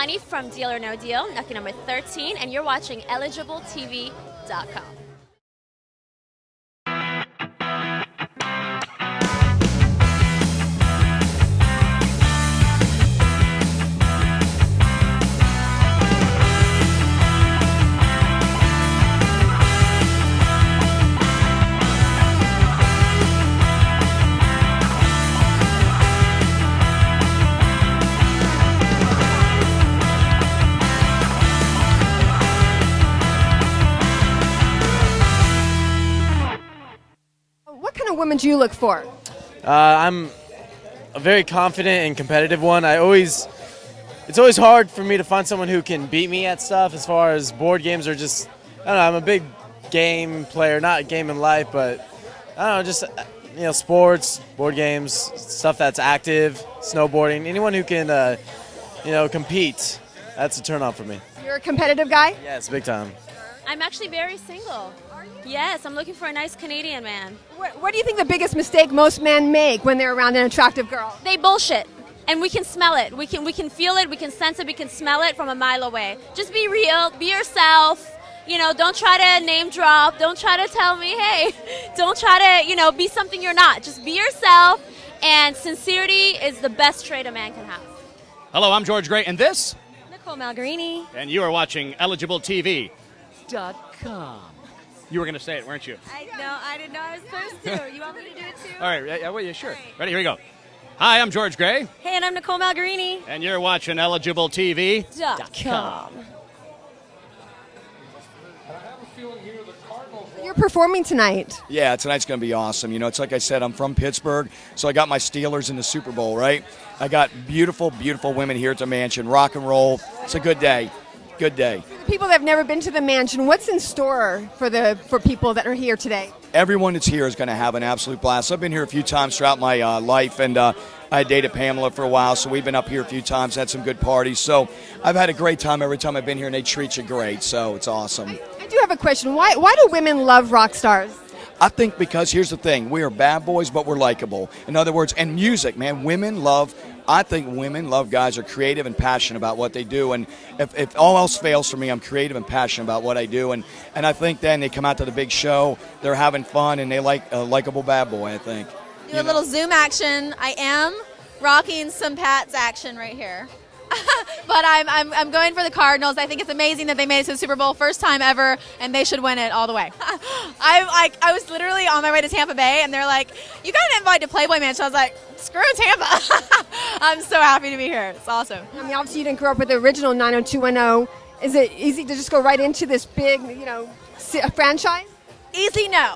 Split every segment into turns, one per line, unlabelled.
Kalani from Deal or No Deal, lucky number 13, and you're watching EligibleTV.com.
Women do you look for?
I'm a very confident and competitive one. It's always hard for me to find someone who can beat me at stuff as far as board games or just, I don't know, I'm a big game player, not game in life, but I don't know, just, sports, board games, stuff that's active, snowboarding, anyone who can, compete, that's a turn on for me.
You're a competitive guy?
Yes, big time.
I'm actually very single. Are you? Yes, I'm looking for a nice Canadian man.
What do you think the biggest mistake most men make when they're around an attractive girl?
They bullshit, and we can smell it. We can feel it, we can sense it, we can smell it from a mile away. Just be real, be yourself. Don't try to name drop. Don't try to tell me, hey. Don't try to, be something you're not. Just be yourself, and sincerity is the best trait a man can have.
Hello, I'm George Gray, and this?
Nicole Malgarini.
And you are watching EligibleTV.com. You were going to say it, weren't you?
I didn't know I was supposed to. You want me to do it too?
All right, yeah, sure. Right. Ready, here we go. Hi, I'm George Gray.
Hey, and I'm Nicole Malgarini.
And you're watching EligibleTV.com.
You're performing tonight.
Yeah, tonight's going to be awesome. It's like I said, I'm from Pittsburgh, so I got my Steelers in the Super Bowl, right? I got beautiful, beautiful women here at the mansion, rock and roll. It's a good day. Good day.
People that have never been to the mansion, what's in store for people that are here today?
Everyone that's here is going to have an absolute blast. I've been here a few times throughout my life, and I dated Pamela for a while, so we've been up here a few times, had some good parties. So I've had a great time every time I've been here, and they treat you great, so it's awesome.
I do have a question. Why do women love rock stars?
I think because here's the thing. We are bad boys, but we're likable. In other words, and music, man, I think women love guys who are creative and passionate about what they do. And if all else fails for me, I'm creative and passionate about what I do. And I think then they come out to the big show, they're having fun, and they like a likable bad boy, I think.
Do a little Zoom action. I am rocking some Pats action right here. But I'm going for the Cardinals. I think it's amazing that they made it to the Super Bowl, first time ever, and they should win it all the way. I was literally on my way to Tampa Bay, and they're like, "You got an invite to Playboy Mansion." I was like, "Screw Tampa!" I'm so happy to be here. It's awesome.
I mean, obviously you didn't grow up with the original 90210. Is it easy to just go right into this big, franchise?
Easy, no.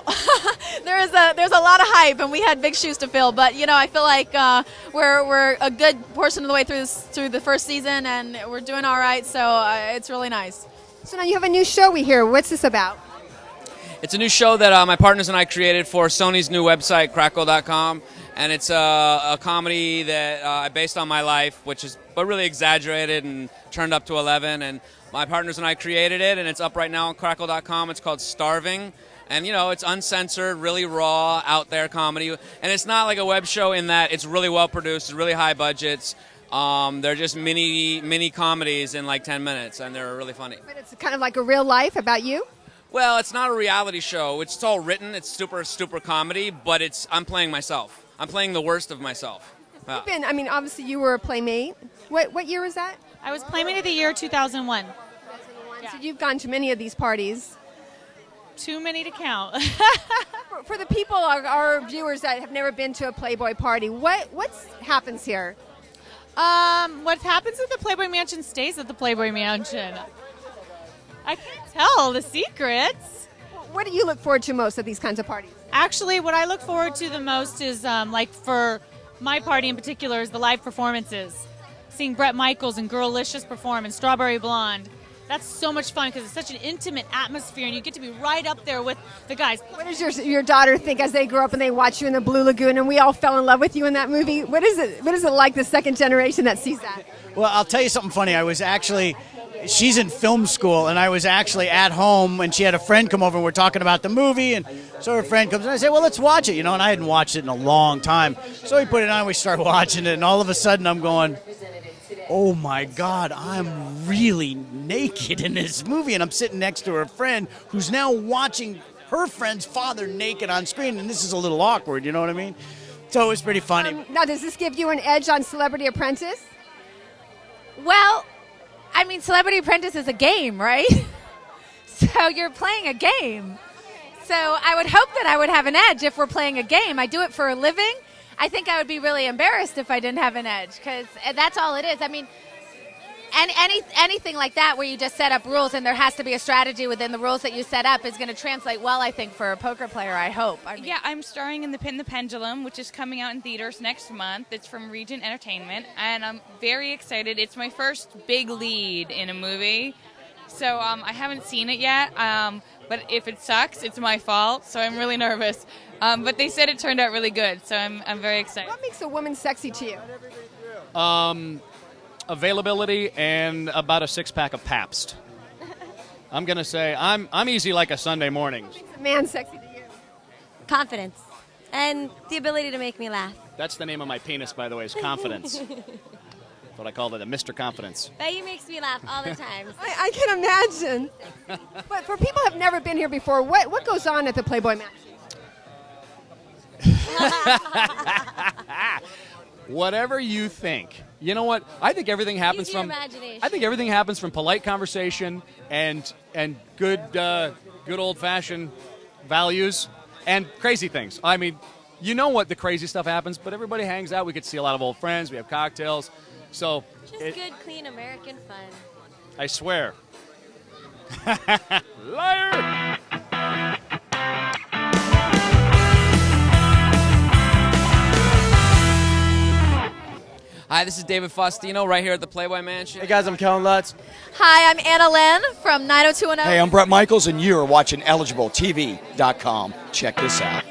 There's a lot of hype, and we had big shoes to fill. But I feel like we're a good portion of the way through the first season, and we're doing all right. So it's really nice.
So now you have a new show we hear. What's this about?
It's a new show that my partners and I created for Sony's new website, Crackle.com, and it's a comedy that based on my life, but really exaggerated and turned up to 11. And my partners and I created it, and it's up right now on Crackle.com. It's called Starving. And, it's uncensored, really raw, out there comedy. And it's not like a web show in that it's really well produced, it's really high budgets. They're just mini comedies in like 10 minutes, and they're really funny.
But it's kind of like a real life about you?
Well, it's not a reality show. It's all written. It's super comedy, but I'm playing myself. I'm playing the worst of myself. Yeah.
Obviously you were a Playmate. What year was that?
I was Playmate of the Year 2001.
Yeah. So you've gone to many of these parties.
Too many to count.
For the people, our viewers that have never been to a Playboy party, what happens here?
What happens at the Playboy Mansion stays at the Playboy Mansion. I can't tell the secrets.
What do you look forward to most at these kinds of parties?
Actually, what I look forward to the most is, for my party in particular, is the live performances. Seeing Bret Michaels and Girlicious perform and Strawberry Blonde. That's so much fun because it's such an intimate atmosphere, and you get to be right up there with the guys.
What does your daughter think as they grow up and they watch you in the Blue Lagoon, and we all fell in love with you in that movie? What is it like, the second generation that sees that?
Well, I'll tell you something funny. She's in film school, and I was actually at home, and she had a friend come over, and we're talking about the movie, and so her friend comes in, and I said, well, let's watch it, and I hadn't watched it in a long time. So we put it on, we start watching it, and all of a sudden I'm going, oh my God, I'm really naked in this movie. And I'm sitting next to her friend who's now watching her friend's father naked on screen. And this is a little awkward, you know what I mean? So it was pretty funny.
Now, does this give you an edge on Celebrity Apprentice?
Well, I mean, Celebrity Apprentice is a game, right? So you're playing a game. So I would hope that I would have an edge if we're playing a game. I do it for a living. I think I would be really embarrassed if I didn't have an edge, because that's all it is. I mean, anything like that where you just set up rules and there has to be a strategy within the rules that you set up is going to translate well, I think, for a poker player, I hope. I mean,
yeah, I'm starring in The Pin the Pendulum, which is coming out in theaters next month. It's from Regent Entertainment, and I'm very excited. It's my first big lead in a movie, so I haven't seen it yet. But if it sucks, it's my fault, so I'm really nervous. But they said it turned out really good, so I'm very excited.
What makes a woman sexy to you?
Availability and about a 6-pack of Pabst. I'm going to say I'm easy like a Sunday morning.
What makes a man sexy to you?
Confidence and the ability to make me laugh.
That's the name of my penis, by the way, is Confidence. That's what I called it, a Mr. Confidence.
He makes me laugh all the time.
I can imagine. But for people who have never been here before, what goes on at the Playboy Mansion?
Whatever you think. You know what? I think everything happens
Use your
from
imagination.
I think everything happens from polite conversation and good old-fashioned values and crazy things. I mean, you know what the crazy stuff happens, but everybody hangs out. We get to see a lot of old friends. We have cocktails. So
Just good, clean American fun.
I swear. Liar!
Hi, this is David Faustino right here at the Playboy Mansion.
Hey guys, I'm Kellan Lutz.
Hi, I'm AnnaLynne from 90210's.
Hey, I'm Bret Michaels, and you're watching EligibleTV.com. Check this out.